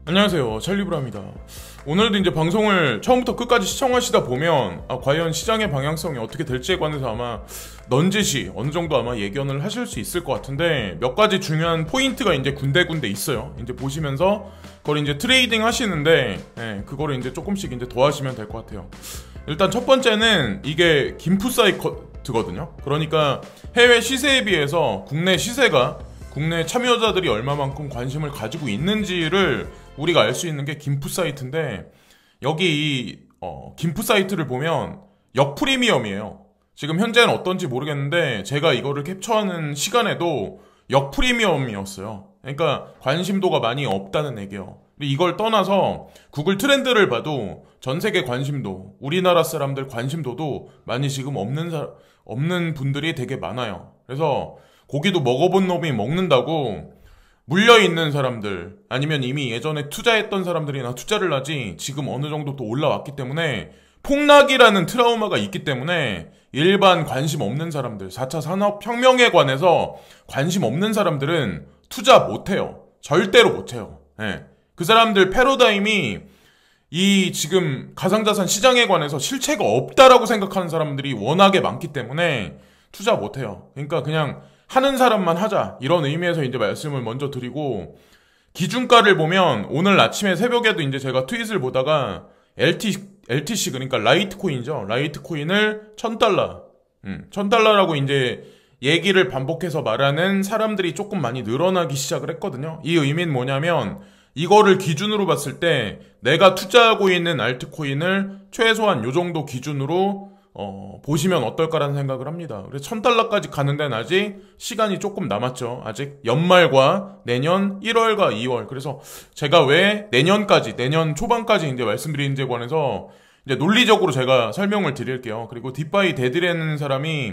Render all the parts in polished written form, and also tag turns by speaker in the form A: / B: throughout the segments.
A: 안녕하세요, 찰리브라입니다. 오늘도 이제 방송을 처음부터 끝까지 시청하시다 보면 과연 시장의 방향성이 어떻게 될지에 관해서 아마 넌지시 어느 정도 아마 예견을 하실 수 있을 것 같은데, 몇 가지 중요한 포인트가 이제 군데군데 있어요. 이제 보시면서 그걸 이제 트레이딩 하시는데, 그거를 이제 조금씩 이제 더 하시면 될 것 같아요. 일단 첫 번째는 이게 긴푸 사이트거든요. 그러니까 해외 시세에 비해서 국내 시세가, 국내 참여자들이 얼마만큼 관심을 가지고 있는지를 우리가 알 수 있는 게 긴푸 사이트인데, 여기 이 긴푸 사이트를 보면 역프리미엄이에요. 지금 현재는 어떤지 모르겠는데 제가 이거를 캡처하는 시간에도 역프리미엄이었어요. 그러니까 관심도가 많이 없다는 얘기예요. 이걸 떠나서 구글 트렌드를 봐도 전 세계 관심도, 우리나라 사람들 관심도도 많이 지금 없는 분들이 되게 많아요. 그래서 고기도 먹어본 놈이 먹는다고 물려있는 사람들, 아니면 이미 예전에 투자했던 사람들이나 투자를 하지 지금 어느 정도 또 올라왔기 때문에, 폭락이라는 트라우마가 있기 때문에 일반 관심 없는 사람들, 4차 산업혁명에 관해서 관심 없는 사람들은 투자 못해요. 절대로 못해요. 그 사람들 패러다임이 이 지금 가상자산 시장에 관해서 실체가 없다라고 생각하는 사람들이 워낙에 많기 때문에 투자 못해요. 그러니까 그냥 하는 사람만 하자, 이런 의미에서 이제 말씀을 먼저 드리고, 기준가를 보면 오늘 아침에 새벽에도 이제 제가 트윗을 보다가 LTC, 그러니까 라이트코인이죠. 라이트코인을 $1,000, $1,000라고 이제 얘기를 반복해서 말하는 사람들이 조금 많이 늘어나기 시작을 했거든요. 이 의미는 뭐냐면, 이거를 기준으로 봤을 때 내가 투자하고 있는 알트코인을 최소한 요 정도 기준으로 보시면 어떨까라는 생각을 합니다. 그래서 $1,000까지 가는 데는 아직 시간이 조금 남았죠. 아직 연말과 내년 1월과 2월. 그래서 제가 왜 내년 초반까지 이제 말씀드린 데 관해서 이제 논리적으로 제가 설명을 드릴게요. 그리고 딥바이 데드라는 사람이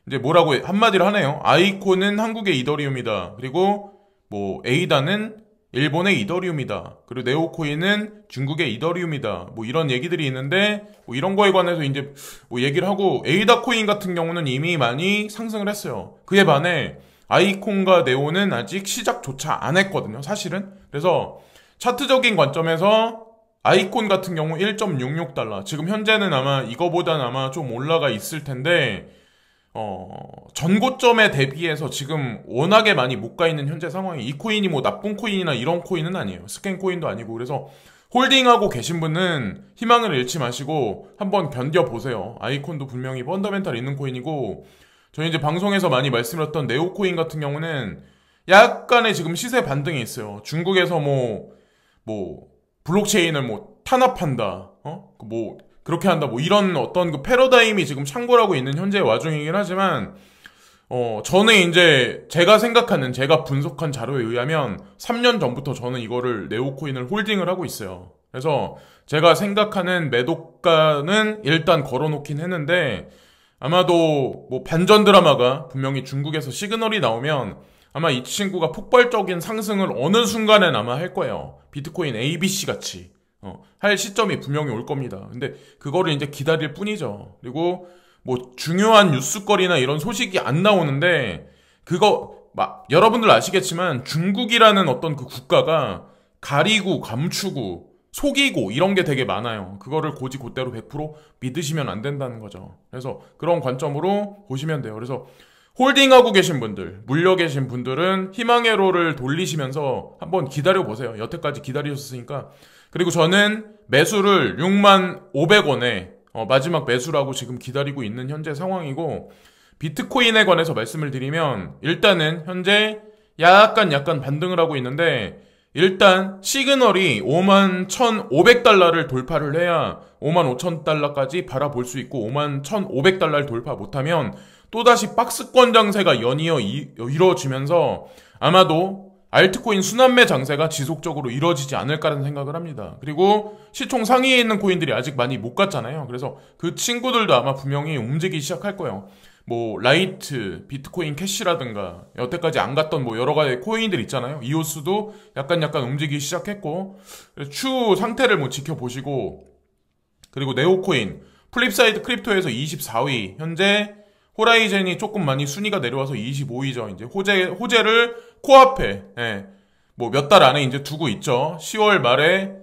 A: 이제 뭐라고 한마디를 하네요. 아이콘은 한국의 이더리움이다. 그리고 뭐 에이다는 일본의 이더리움이다. 그리고 네오코인은 중국의 이더리움이다. 뭐 이런 얘기들이 있는데, 뭐 이런 거에 관해서 이제 뭐 얘기를 하고, 에이다 코인 같은 경우는 이미 많이 상승을 했어요. 그에 반해 아이콘과 네오는 아직 시작조차 안 했거든요, 사실은. 그래서 차트적인 관점에서 아이콘 같은 경우 $1.66, 지금 현재는 아마 이거보다는 아마 좀 올라가 있을 텐데, 전고점에 대비해서 지금 워낙에 많이 못 가 있는 현재 상황이, 이 코인이 뭐 나쁜 코인이나 이런 코인은 아니에요. 스캔 코인도 아니고. 그래서 홀딩하고 계신 분은 희망을 잃지 마시고 한번 견뎌보세요. 아이콘도 분명히 펀더멘탈 있는 코인이고, 저희 이제 방송에서 많이 말씀드렸던 네오코인 같은 경우는 약간의 지금 시세 반등이 있어요. 중국에서 뭐 블록체인을 뭐 탄압한다, 그렇게 한다, 뭐 이런 어떤 그 패러다임이 지금 창궐하고 있는 현재 와중이긴 하지만, 저는 이제 제가 분석한 자료에 의하면 3년 전부터 저는 이거를 네오코인을 홀딩을 하고 있어요. 그래서 제가 생각하는 매도가는 일단 걸어놓긴 했는데, 아마도 뭐 반전 드라마가 분명히 중국에서 시그널이 나오면 아마 이 친구가 폭발적인 상승을 어느 순간엔 아마 할 거예요. 비트코인 ABC 같이. 할 시점이 분명히 올 겁니다. 근데 그거를 이제 기다릴 뿐이죠. 그리고 뭐 중요한 뉴스거리나 이런 소식이 안 나오는데, 그거 여러분들 아시겠지만 중국이라는 어떤 그 국가가 가리고 감추고 속이고 이런 게 되게 많아요. 그거를 곧이곧대로 100% 믿으시면 안 된다는 거죠. 그래서 그런 관점으로 보시면 돼요. 그래서 홀딩하고 계신 분들, 물려 계신 분들은 희망의 로를 돌리시면서 한번 기다려보세요. 여태까지 기다리셨으니까. 그리고 저는 매수를 65,500원에 마지막 매수라고 지금 기다리고 있는 현재 상황이고, 비트코인에 관해서 말씀을 드리면 일단은 현재 약간 반등을 하고 있는데, 일단 시그널이 51,500달러를 돌파를 해야 55,000달러까지 바라볼 수 있고, 51,500달러를 돌파 못하면 또다시 박스권 장세가 연이어 이루어지면서 아마도 알트코인 순환매 장세가 지속적으로 이루어지지 않을까라는 생각을 합니다. 그리고 시총 상위에 있는 코인들이 아직 많이 못 갔잖아요. 그래서 그 친구들도 아마 분명히 움직이기 시작할 거예요. 뭐 라이트, 비트코인 캐시라든가 여태까지 안 갔던 뭐 여러 가지 코인들 있잖아요. 이오스도 약간 움직이기 시작했고, 추후 상태를 뭐 지켜보시고, 그리고 네오코인, 플립사이드 크립토에서 24위, 현재 호라이젠이 조금 많이 순위가 내려와서 25위죠. 이제 호재를 코앞에, 뭐 몇 달 안에 이제 두고 있죠. 10월 말에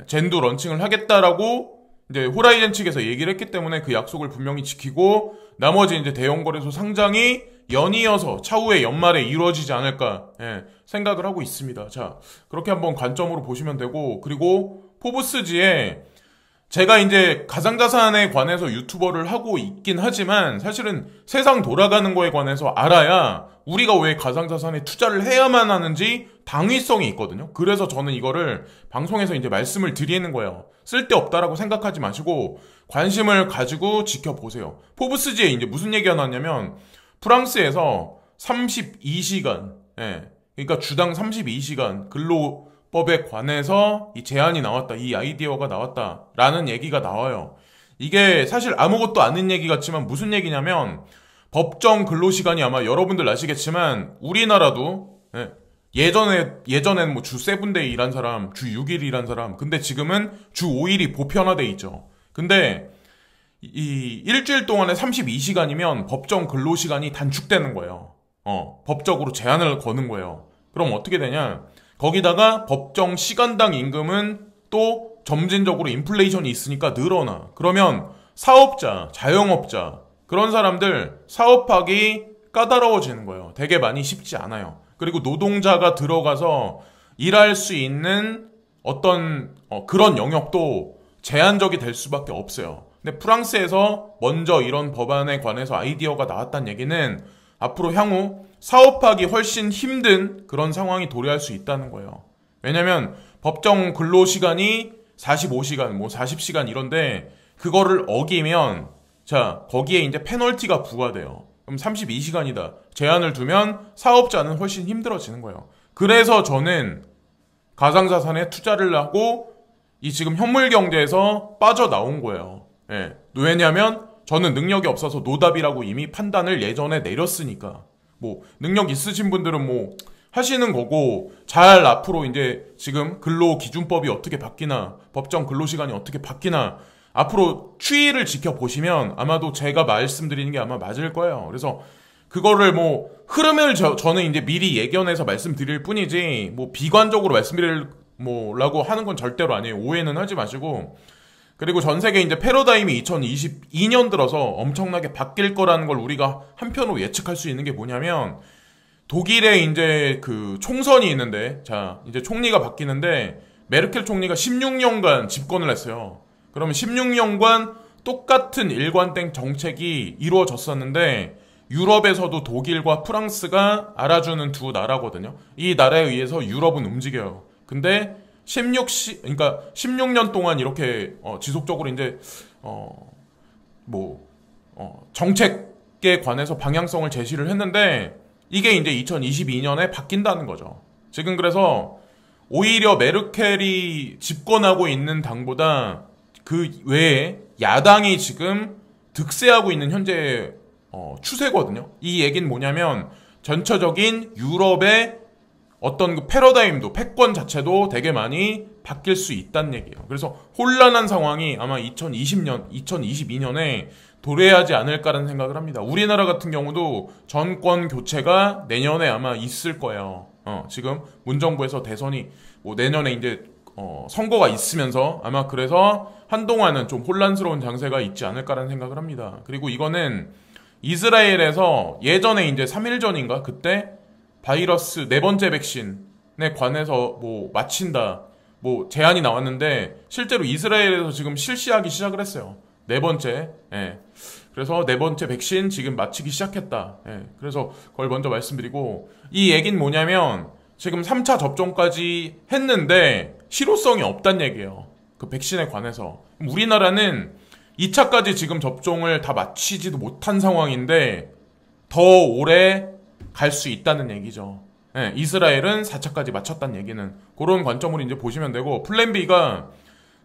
A: 젠도 런칭을 하겠다라고 이제 호라이즌 측에서 얘기를 했기 때문에 그 약속을 분명히 지키고 나머지 이제 대형 거래소 상장이 연이어서 차후에 연말에 이루어지지 않을까 생각을 하고 있습니다. 자, 그렇게 한번 관점으로 보시면 되고, 그리고 포브스지에 제가 이제 가상자산에 관해서 유튜버를 하고 있긴 하지만 사실은 세상 돌아가는 거에 관해서 알아야 우리가 왜 가상자산에 투자를 해야만 하는지 당위성이 있거든요. 그래서 저는 이거를 방송에서 이제 말씀을 드리는 거예요. 쓸데없다라고 생각하지 마시고 관심을 가지고 지켜보세요. 포브스지에 이제 무슨 얘기가 나왔냐면 프랑스에서 32시간, 그러니까 주당 32시간 근로법에 관해서 이 제안이 나왔다, 이 아이디어가 나왔다라는 얘기가 나와요. 이게 사실 아무것도 아닌 얘기 같지만 무슨 얘기냐면 법정 근로시간이 아마 여러분들 아시겠지만 우리나라도 예전에는 뭐 주 7데이 일한 사람, 주 6일 일한 사람, 근데 지금은 주 5일이 보편화돼 있죠. 근데 이 일주일 동안에 32시간이면 법정 근로시간이 단축되는 거예요. 법적으로 제한을 거는 거예요. 그럼 어떻게 되냐? 거기다가 법정 시간당 임금은 또 점진적으로 인플레이션이 있으니까 늘어나. 그러면 사업자, 자영업자, 그런 사람들 사업하기 까다로워지는 거예요. 되게 많이 쉽지 않아요. 그리고 노동자가 들어가서 일할 수 있는 어떤 그런 영역도 제한적이 될 수밖에 없어요. 근데 프랑스에서 먼저 이런 법안에 관해서 아이디어가 나왔다는 얘기는 앞으로 향후 사업하기 훨씬 힘든 그런 상황이 도래할 수 있다는 거예요. 왜냐면 법정 근로시간이 45시간, 뭐 40시간 이런데 그거를 어기면 자, 거기에 이제 페널티가 부과돼요. 그럼 32시간이다. 제한을 두면 사업자는 훨씬 힘들어지는 거예요. 그래서 저는 가상자산에 투자를 하고 이 지금 현물 경제에서 빠져나온 거예요. 왜냐면 저는 능력이 없어서 노답이라고 이미 판단을 예전에 내렸으니까. 뭐 능력 있으신 분들은 뭐 하시는 거고 잘 앞으로 이제 지금 근로기준법이 어떻게 바뀌나 법정 근로시간이 어떻게 바뀌나 앞으로 추이를 지켜보시면 아마도 제가 말씀드리는 게 아마 맞을 거예요. 그래서 그거를 뭐 흐름을 저는 이제 미리 예견해서 말씀드릴 뿐이지 뭐 비관적으로 말씀드리려고 하는 건 절대로 아니에요. 오해는 하지 마시고. 그리고 전 세계 이제 패러다임이 2022년 들어서 엄청나게 바뀔 거라는 걸 우리가 한편으로 예측할 수 있는 게 뭐냐면 독일에 이제 그 총선이 있는데 자, 이제 총리가 바뀌는데 메르켈 총리가 16년간 집권을 했어요. 그러면 16년간 똑같은 일관된 정책이 이루어졌었는데 유럽에서도 독일과 프랑스가 알아주는 두 나라거든요. 이 나라에 의해서 유럽은 움직여요. 근데 16년 동안 이렇게 지속적으로 이제 정책에 관해서 방향성을 제시를 했는데 이게 이제 2022년에 바뀐다는 거죠. 지금 그래서 오히려 메르켈이 집권하고 있는 당보다 그 외에 야당이 지금 득세하고 있는 현재 추세거든요. 이 얘기는 뭐냐면 전체적인 유럽의 어떤 그 패러다임도 패권 자체도 되게 많이 바뀔 수 있다는 얘기예요. 그래서 혼란한 상황이 아마 2022년에 도래하지 않을까라는 생각을 합니다. 우리나라 같은 경우도 정권 교체가 내년에 아마 있을 거예요. 지금 문정부에서 대선이 뭐 내년에 이제 선거가 있으면서 아마 그래서 한동안은 좀 혼란스러운 장세가 있지 않을까라는 생각을 합니다. 그리고 이거는 이스라엘에서 예전에 이제 3일 전인가 그때 바이러스 4번째 백신에 관해서 뭐 마친다 뭐 제안이 나왔는데 실제로 이스라엘에서 지금 실시하기 시작을 했어요. 4번째. 그래서 4번째 백신 지금 마치기 시작했다. 그래서 그걸 먼저 말씀드리고 이 얘기는 뭐냐면 지금 3차 접종까지 했는데 실효성이 없다는 얘기예요. 그 백신에 관해서. 우리나라는 2차까지 지금 접종을 다 마치지도 못한 상황인데 더 오래 갈 수 있다는 얘기죠. 이스라엘은 4차까지 마쳤다는 얘기는 그런 관점으로 이제 보시면 되고 플랜 B가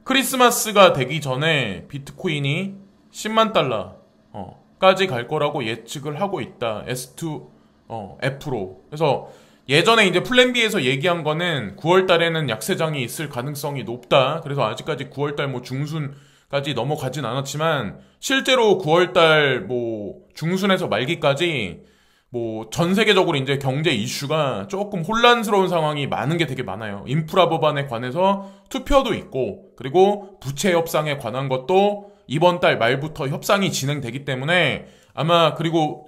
A: 크리스마스가 되기 전에 비트코인이 10만 달러까지 갈 거라고 예측을 하고 있다. S2F로. 그래서 예전에 이제 플랜 B에서 얘기한 거는 9월 달에는 약세장이 있을 가능성이 높다. 그래서 아직까지 9월 달 뭐 중순까지 넘어가진 않았지만 실제로 9월 달 뭐 중순에서 말기까지 뭐 전 세계적으로 이제 경제 이슈가 조금 혼란스러운 상황이 많은 게 되게 많아요. 인프라 법안에 관해서 투표도 있고, 그리고 부채 협상에 관한 것도 이번 달 말부터 협상이 진행되기 때문에 아마, 그리고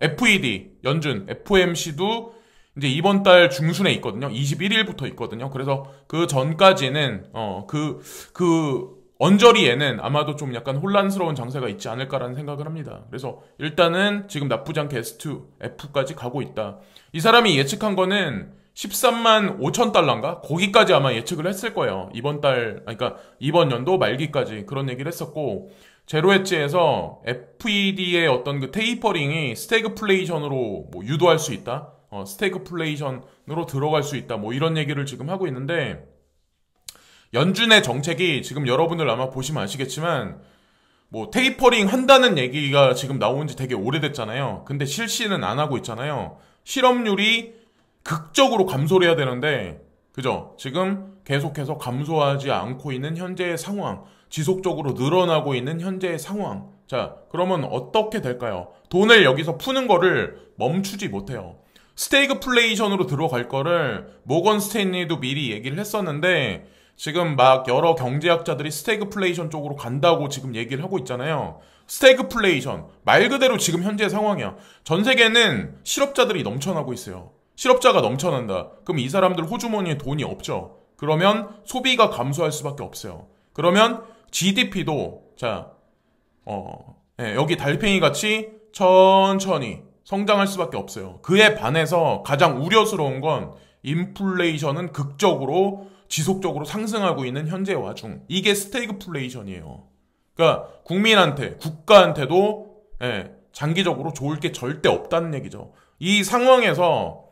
A: FED 연준 FOMC도 이제 이번 달 중순에 있거든요. 21일부터 있거든요. 그래서 그 전까지는 언저리에는 아마도 좀 약간 혼란스러운 장세가 있지 않을까라는 생각을 합니다. 그래서 일단은 지금 나쁘지 않게 S2F까지 가고 있다. 이 사람이 예측한 거는 13만 5천 달러인가? 거기까지 아마 예측을 했을 거예요. 그러니까 이번 연도 말기까지 그런 얘기를 했었고, 제로헤지에서 FED의 어떤 그 테이퍼링이 스태그플레이션으로 뭐 유도할 수 있다. 스태그플레이션으로 들어갈 수 있다. 뭐 이런 얘기를 지금 하고 있는데, 연준의 정책이 지금 여러분들 아마 보시면 아시겠지만 뭐 테이퍼링 한다는 얘기가 지금 나온 지 되게 오래됐잖아요. 근데 실시는 안 하고 있잖아요. 실업률이 극적으로 감소를 해야 되는데, 그죠? 지금 계속해서 감소하지 않고 있는 현재의 상황, 지속적으로 늘어나고 있는 현재의 상황. 자, 그러면 어떻게 될까요? 돈을 여기서 푸는 거를 멈추지 못해요. 스태그플레이션으로 들어갈 거를 모건 스탠리도 미리 얘기를 했었는데, 지금 막 여러 경제학자들이 스태그플레이션 쪽으로 간다고 지금 얘기를 하고 있잖아요. 스태그플레이션, 말 그대로 지금 현재 상황이야. 전 세계는 실업자들이 넘쳐나고 있어요. 실업자가 넘쳐난다. 그럼 이 사람들 호주머니에 돈이 없죠. 그러면 소비가 감소할 수밖에 없어요. 그러면 GDP도 여기 달팽이 같이 천천히 성장할 수밖에 없어요. 그에 반해서 가장 우려스러운 건 인플레이션은 극적으로 지속적으로 상승하고 있는 현재 와중, 이게 스태그플레이션이에요. 그러니까 국민한테, 국가한테도 장기적으로 좋을 게 절대 없다는 얘기죠. 이 상황에서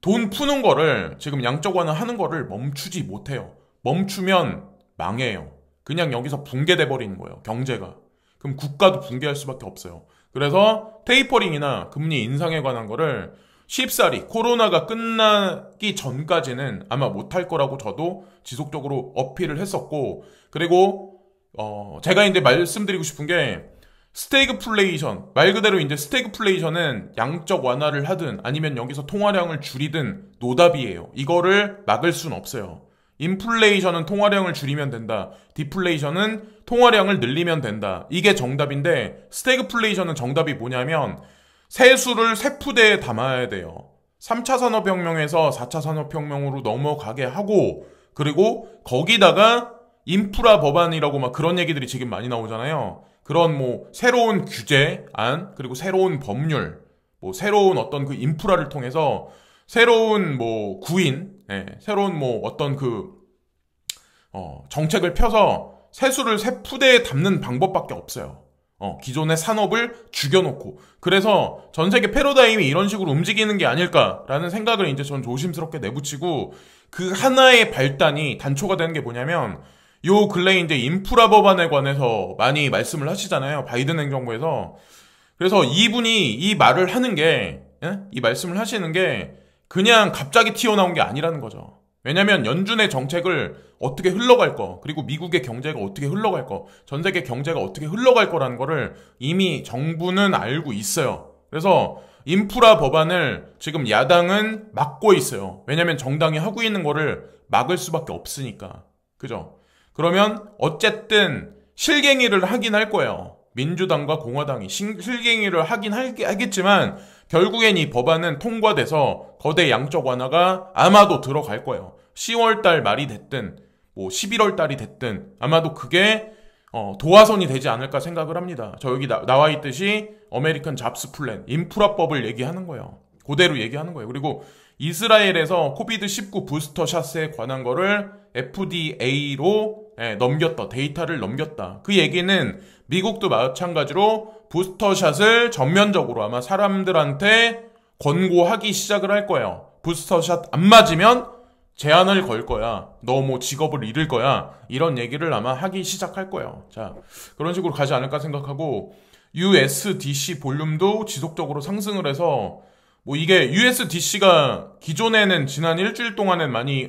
A: 돈 푸는 거를, 지금 양적 완화하는 거를 멈추지 못해요. 멈추면 망해요. 그냥 여기서 붕괴돼 버리는 거예요, 경제가. 그럼 국가도 붕괴할 수밖에 없어요. 그래서 테이퍼링이나 금리 인상에 관한 거를 쉽사리 코로나가 끝나기 전까지는 아마 못할 거라고 저도 지속적으로 어필을 했었고, 그리고 제가 이제 말씀드리고 싶은 게, 스태그플레이션, 말 그대로 이제 스태그플레이션은 양적 완화를 하든 아니면 여기서 통화량을 줄이든 노답이에요. 이거를 막을 순 없어요. 인플레이션은 통화량을 줄이면 된다. 디플레이션은 통화량을 늘리면 된다. 이게 정답인데, 스태그플레이션은 정답이 뭐냐면 세수를 세푸대에 담아야 돼요. 3차 산업혁명에서 4차 산업혁명으로 넘어가게 하고, 그리고 거기다가 인프라 법안이라고 막 그런 얘기들이 지금 많이 나오잖아요. 그런 뭐 새로운 규제안, 그리고 새로운 법률, 뭐 새로운 어떤 그 인프라를 통해서 새로운 뭐 새로운 뭐 어떤 정책을 펴서 세수를 세푸대에 담는 방법밖에 없어요. 기존의 산업을 죽여놓고. 그래서 전 세계 패러다임이 이런 식으로 움직이는 게 아닐까라는 생각을 이제 전 조심스럽게 내붙이고, 그 하나의 발단이 단초가 되는 게 뭐냐면, 요 근래 이제 인프라 법안에 관해서 많이 말씀을 하시잖아요, 바이든 행정부에서. 그래서 이분이 이 말을 하는 게, 이 말씀을 하시는 게 그냥 갑자기 튀어나온 게 아니라는 거죠. 왜냐면 연준의 정책을 어떻게 흘러갈 거, 그리고 미국의 경제가 어떻게 흘러갈 거, 전 세계 경제가 어떻게 흘러갈 거라는 거를 이미 정부는 알고 있어요. 그래서 인프라 법안을 지금 야당은 막고 있어요. 왜냐면 정당이 하고 있는 거를 막을 수밖에 없으니까. 그죠? 그러면 어쨌든 실갱이를 하긴 할 거예요. 민주당과 공화당이 실갱이를 하긴 하겠지만 결국엔 이 법안은 통과돼서 거대 양적 완화가 아마도 들어갈 거예요. 10월달 말이 됐든 뭐 11월달이 됐든 아마도 그게 도화선이 되지 않을까 생각을 합니다. 저 여기 나와 있듯이 아메리칸 잡스 플랜, 인프라법을 얘기하는 거예요. 그대로 얘기하는 거예요. 그리고 이스라엘에서 코비드-19 부스터샷에 관한 거를 FDA로 데이터를 넘겼다. 그 얘기는 미국도 마찬가지로 부스터샷을 전면적으로 아마 사람들한테 권고하기 시작을 할 거예요. 부스터샷 안 맞으면 제한을 걸 거야. 너 뭐 직업을 잃을 거야. 이런 얘기를 아마 하기 시작할 거예요. 자, 그런 식으로 가지 않을까 생각하고, USDC 볼륨도 지속적으로 상승을 해서, 뭐 이게 USDC가 기존에는 지난 일주일 동안은 많이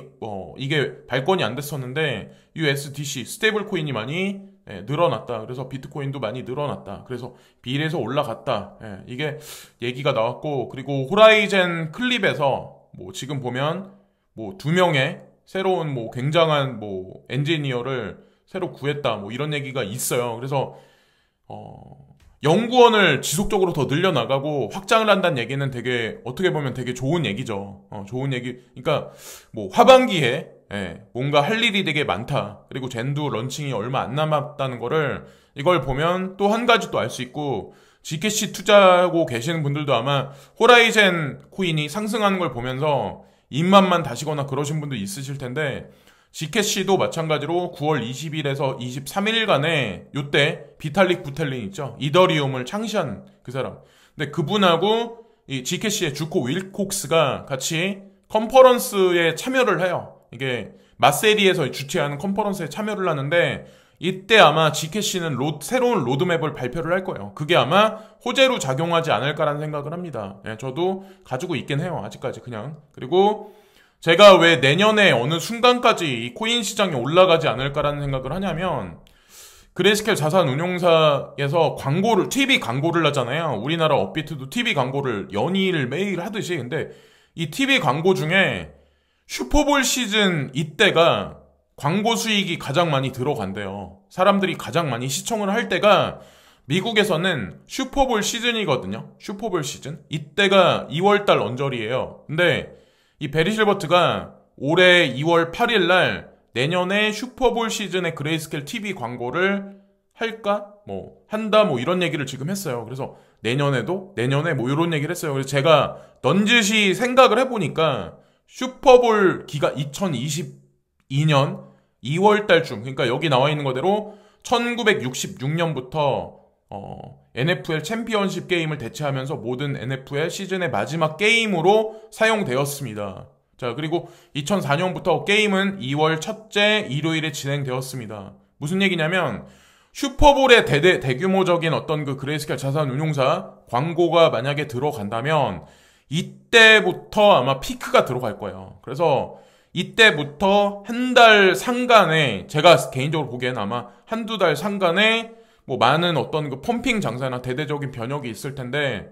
A: 이게 발권이 안 됐었는데 USDC 스테이블 코인이 많이 늘어났다. 그래서 비트코인도 많이 늘어났다. 그래서 비례해서 올라갔다. 이게 얘기가 나왔고, 그리고 호라이젠 클립에서 뭐 지금 보면 뭐 2명의 새로운 뭐 굉장한 뭐 엔지니어를 새로 구했다. 뭐 이런 얘기가 있어요. 그래서 연구원을 지속적으로 더 늘려나가고 확장을 한다는 얘기는 되게 어떻게 보면 되게 좋은 얘기죠. 좋은 얘기. 그러니까 뭐 하반기에 뭔가 할 일이 되게 많다. 그리고 젠두 런칭이 얼마 안 남았다는 거를 이걸 보면 또 한 가지 또 알 수 있고, G캐시 투자하고 계시는 분들도 아마 호라이젠 코인이 상승하는 걸 보면서 입맛만 다시거나 그러신 분도 있으실 텐데, G캐시도 마찬가지로 9월 20일에서 23일간에 요때 비탈릭 부텔린 있죠. 이더리움을 창시한 그 사람. 근데 그분하고 이 G캐시의 주코 윌콕스가 같이 컨퍼런스에 참여를 해요. 이게 마세리에서 주최하는 컨퍼런스에 참여를 하는데, 이때 아마 G캐시는 새로운 로드맵을 발표를 할 거예요. 그게 아마 호재로 작용하지 않을까라는 생각을 합니다. 저도 가지고 있긴 해요. 아직까지 그냥. 그리고 제가 왜 내년에 어느 순간까지 이 코인 시장이 올라가지 않을까라는 생각을 하냐면, 그레이스케일 자산운용사에서 TV 광고를 하잖아요. 우리나라 업비트도 TV 광고를 연일 매일 하듯이. 근데 이 TV 광고 중에 슈퍼볼 시즌 이때가 광고 수익이 가장 많이 들어간대요. 사람들이 가장 많이 시청을 할 때가 미국에서는 슈퍼볼 시즌이거든요. 슈퍼볼 시즌. 이때가 2월달 언저리예요. 근데 이 베리 실버트가 올해 2월 8일 날 내년에 슈퍼볼 시즌의 그레이스케일 TV 광고를 할까? 한다? 이런 얘기를 지금 했어요. 그래서 내년에 뭐 이런 얘기를 했어요. 그래서 제가 넌지시 생각을 해보니까 슈퍼볼 기간 2022년 2월 달쯤, 그러니까 여기 나와 있는 거대로 1966년부터 NFL 챔피언십 게임을 대체하면서 모든 NFL 시즌의 마지막 게임으로 사용되었습니다. 자, 그리고 2004년부터 게임은 2월 첫째 일요일에 진행되었습니다. 무슨 얘기냐면 슈퍼볼의 대규모적인 어떤 그 그레이스케일 자산운용사 광고가 만약에 들어간다면 이때부터 아마 피크가 들어갈 거예요. 그래서 이때부터 한 달 상간에, 제가 개인적으로 보기에는 아마 한두 달 상간에 뭐 많은 어떤 그 펌핑 장사나 대대적인 변혁이 있을 텐데,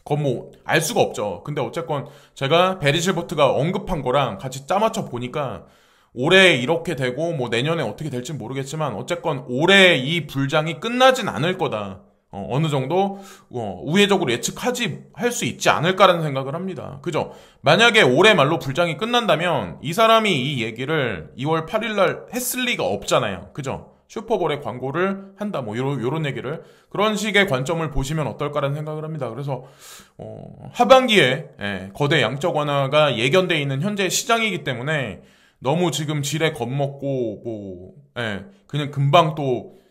A: 그건 알 수가 없죠. 근데 어쨌건 제가 베리 실버트가 언급한 거랑 같이 짜맞춰 보니까 올해 이렇게 되고 뭐 내년에 어떻게 될지 모르겠지만 어쨌건 올해 이 불장이 끝나진 않을 거다. 어느 정도 우회적으로 할 수 있지 않을까라는 생각을 합니다. 그죠? 만약에 올해 말로 불장이 끝난다면 이 사람이 이 얘기를 2월 8일 날 했을 리가 없잖아요. 그죠? 슈퍼볼에 광고를 한다. 뭐 요런 얘기를, 그런 식의 관점을 보시면 어떨까라는 생각을 합니다. 그래서 하반기에 거대 양적 완화가 예견돼 있는 현재 시장이기 때문에 너무 지금 지레 겁먹고 그냥 금방 또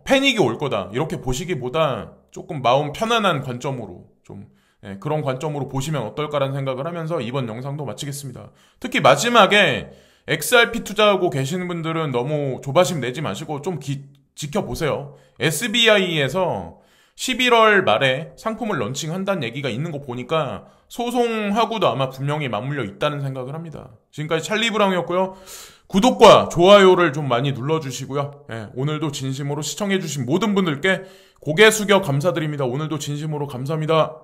A: 패닉이 올 거다 이렇게 보시기보다 조금 마음 편안한 관점으로 좀 그런 관점으로 보시면 어떨까라는 생각을 하면서 이번 영상도 마치겠습니다. 특히 마지막에 XRP 투자하고 계시는 분들은 너무 조바심 내지 마시고 좀 지켜보세요. SBI에서 11월 말에 상품을 런칭한다는 얘기가 있는 거 보니까 소송하고도 아마 분명히 맞물려 있다는 생각을 합니다. 지금까지 찰리 브라운이었고요. 구독과 좋아요를 좀 많이 눌러주시고요. 오늘도 진심으로 시청해주신 모든 분들께 고개 숙여 감사드립니다. 오늘도 진심으로 감사합니다.